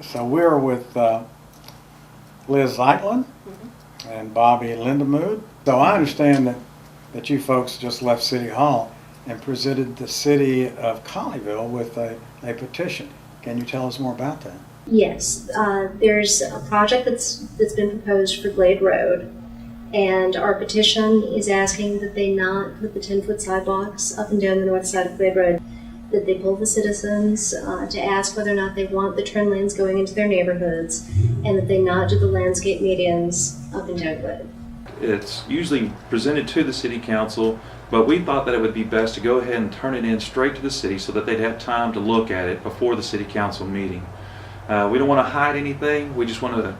So we're with Liz Zeitlin and Bobby Lindemood. So I understand that you folks just left City Hall and presented the city of Colleyville with a petition. Can you tell us more about that? Yes, there's a project that's been proposed for Glade Road, and our petition is asking that they not put the 10-foot sidewalks up and down the north side of Glade Road, that they poll the citizens to ask whether or not they want the trend lanes going into their neighborhoods, and that they not do the landscape medians up and down Glade. It's usually presented to the city council, but we thought that it would be best to go ahead and turn it in straight to the city so that they'd have time to look at it before the city council meeting. We don't want to hide anything. We just want to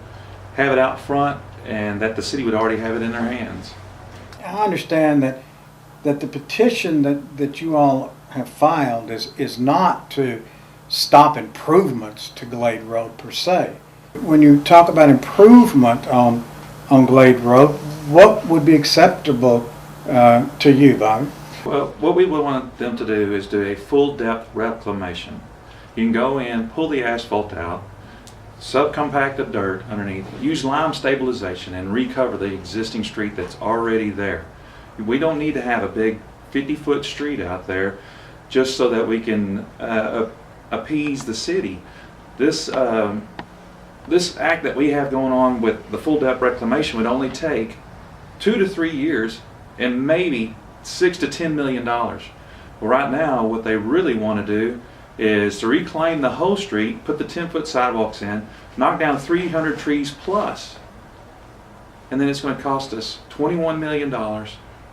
have it out front and that the city would already have it in their hands. I understand that the petition that you all have filed is not to stop improvements to Glade Road per se. When you talk about improvement on Glade Road, what would be acceptable to you, Bobby? Well, what we would want them to do is do a full depth reclamation. You can go in, pull the asphalt out, subcompact the dirt underneath, use lime stabilization and recover the existing street that's already there. We don't need to have a big 50-foot street out there just so that we can appease the city. This act that we have going on with the full depth reclamation would only take 2 to 3 years and maybe $6 to $10 million. Well, right now, what they really want to do is to reclaim the whole street, put the 10-foot sidewalks in, knock down 300 trees plus, and then it's going to cost us $21 million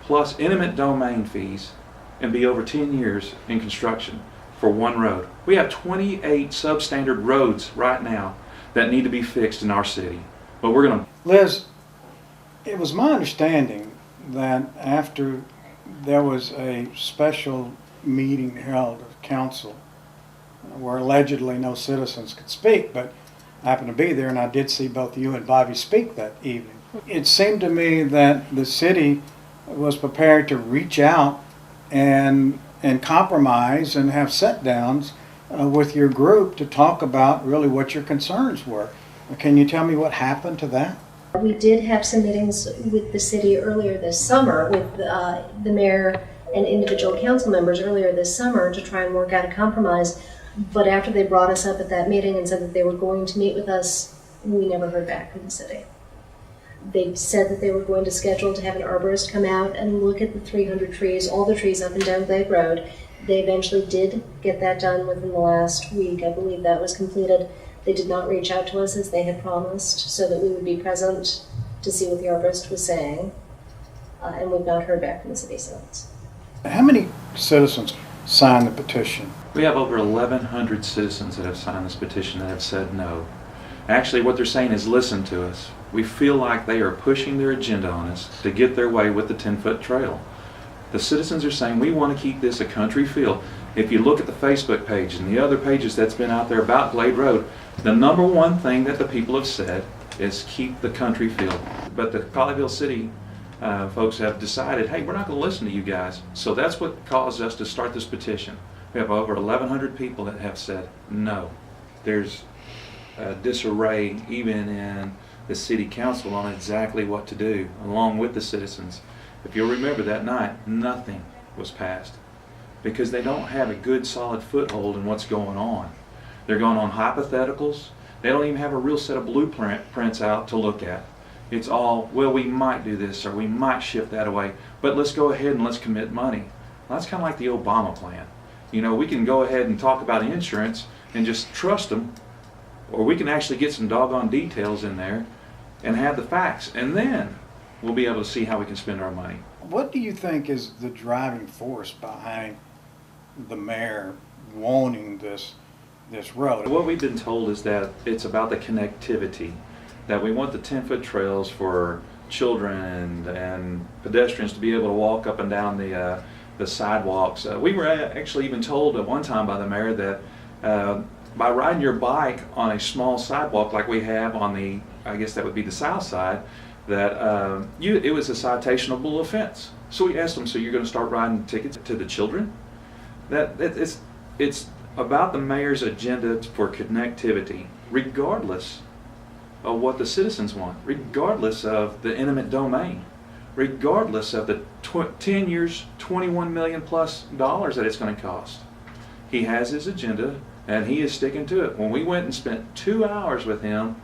plus eminent domain fees and be over 10 years in construction for one road. We have 28 substandard roads right now that need to be fixed in our city. But we're going to... Liz, it was my understanding that after there was a special meeting held of council where allegedly no citizens could speak, but I happened to be there and I did see both you and Bobby speak that evening. It seemed to me that the city was prepared to reach out and compromise and have sit-downs with your group to talk about really what your concerns were. Can you tell me what happened to that? We did have some meetings with the city earlier this summer with the mayor and individual council members earlier this summer to try and work out a compromise. But after they brought us up at that meeting and said that they were going to meet with us, we never heard back from the city. They said that they were going to schedule to have an arborist come out and look at the 300 trees, all the trees up and down Glade Road. They eventually did get that done within the last week. I believe that was completed. They did not reach out to us as they had promised so that we would be present to see what the arborist was saying. And we've not heard back from the city since. How many citizens signed the petition? We have over 1,100 citizens that have signed this petition that have said no. Actually, what they're saying is listen to us. We feel like they are pushing their agenda on us to get their way with the 10-foot trail. The citizens are saying we want to keep this a country feel. If you look at the Facebook page and the other pages that's been out there about Glade Road, the number one thing that the people have said is keep the country feel. But the Colleyville City folks have decided, hey, we're not going to listen to you guys. So that's what caused us to start this petition. We have over 1,100 people that have said no. There's disarray even in the city council on exactly what to do along with the citizens. If you'll remember that night, nothing was passed because they don't have a good solid foothold in what's going on. They're going on hypotheticals. They don't even have a real set of blueprints out to look at. It's all, well, we might do this or we might shift that away, but let's go ahead and let's commit money. Well, that's kind of like the Obama plan. You know, we can go ahead and talk about insurance and just trust them, or we can actually get some doggone details in there and have the facts, and then we'll be able to see how we can spend our money. What do you think is the driving force behind the mayor wanting this road? What we've been told is that it's about the connectivity, that we want the 10-foot trails for children and pedestrians to be able to walk up and down the sidewalks. We were actually even told at one time by the mayor that by riding your bike on a small sidewalk like we have on the, I guess that would be the south side, that it was a citationable offense. So we asked them, so you're going to start writing tickets to the children? It's about the mayor's agenda for connectivity, regardless of what the citizens want, regardless of the eminent domain, regardless of the 10 years, $21 million plus that it's going to cost. He has his agenda and he is sticking to it. When we went and spent 2 hours with him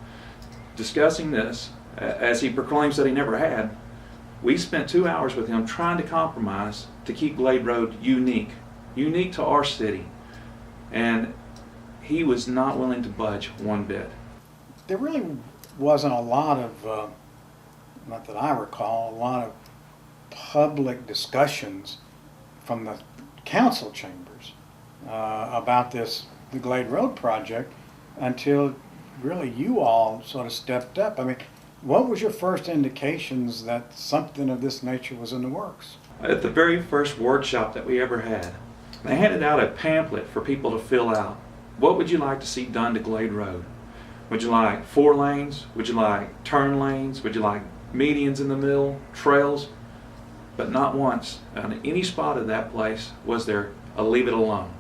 discussing this, as he proclaims that he never had, we spent 2 hours with him trying to compromise to keep Glade Road unique to our city. And he was not willing to budge one bit. There really wasn't a lot of, not that I recall, a lot of public discussions from the council chambers about the Glade Road project until really you all sort of stepped up. I mean, what was your first indications that something of this nature was in the works? At the very first workshop that we ever had, they handed out a pamphlet for people to fill out. What would you like to see done to Glade Road? Would you like 4 lanes? Would you like turn lanes? Would you like medians in the middle, trails? But not once on any spot of that place was there a leave it alone.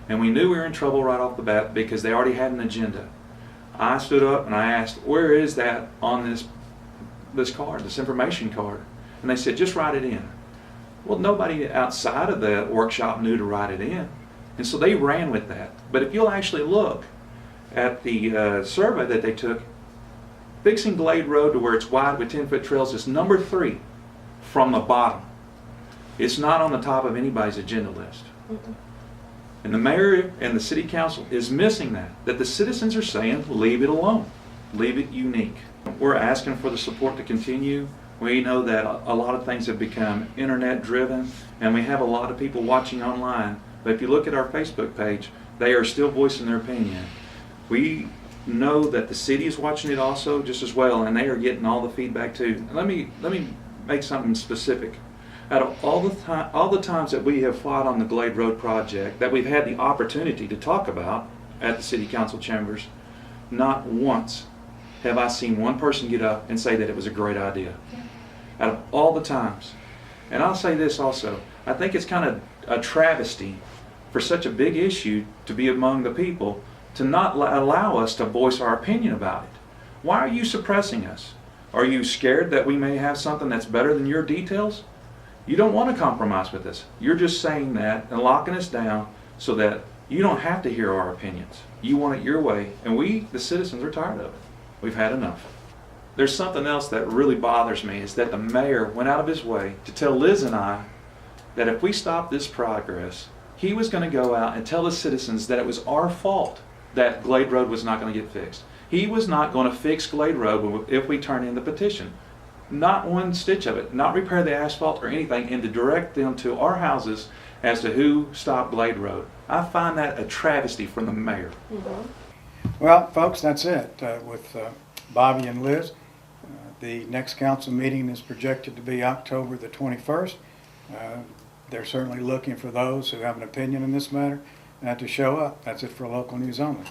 And we knew we were in trouble right off the bat because they already had an agenda. I stood up and I asked, where is that on this card, this information card? And they said, just write it in. Well, nobody outside of the workshop knew to write it in. And so they ran with that. But if you'll actually look at the survey that they took, fixing Glade Road to where it's wide with 10-foot trails is number 3 from the bottom. It's not on the top of anybody's agenda list. And the mayor and the city council is missing that the citizens are saying, leave it alone, leave it unique. We're asking for the support to continue. We know that a lot of things have become internet driven and we have a lot of people watching online. But if you look at our Facebook page, they are still voicing their opinion. We know that the city is watching it also just as well, and they are getting all the feedback too. Let me make something specific. Out of all the times that we have fought on the Glade Road project, that we've had the opportunity to talk about at the city council chambers, not once have I seen one person get up and say that it was a great idea. Out of all the times. And I'll say this also, I think it's kind of a travesty for such a big issue to be among the people to not allow us to voice our opinion about it. Why are you suppressing us? Are you scared that we may have something that's better than your details? You don't want to compromise with us. You're just saying that and locking us down so that you don't have to hear our opinions. You want it your way, and we, the citizens, are tired of it. We've had enough. There's something else that really bothers me is that the mayor went out of his way to tell Liz and I that if we stop this progress, he was going to go out and tell the citizens that it was our fault that Glade Road was not going to get fixed. He was not going to fix Glade Road if we turn in the petition. Not one stitch of it, not repair the asphalt or anything, and to direct them to our houses as to who stopped Glade Road. I find that a travesty from the mayor. Well, folks, that's it with Bobby and Liz. The next council meeting is projected to be October the 21st. They're certainly looking for those who have an opinion in this matter to show up. That's it for local news only.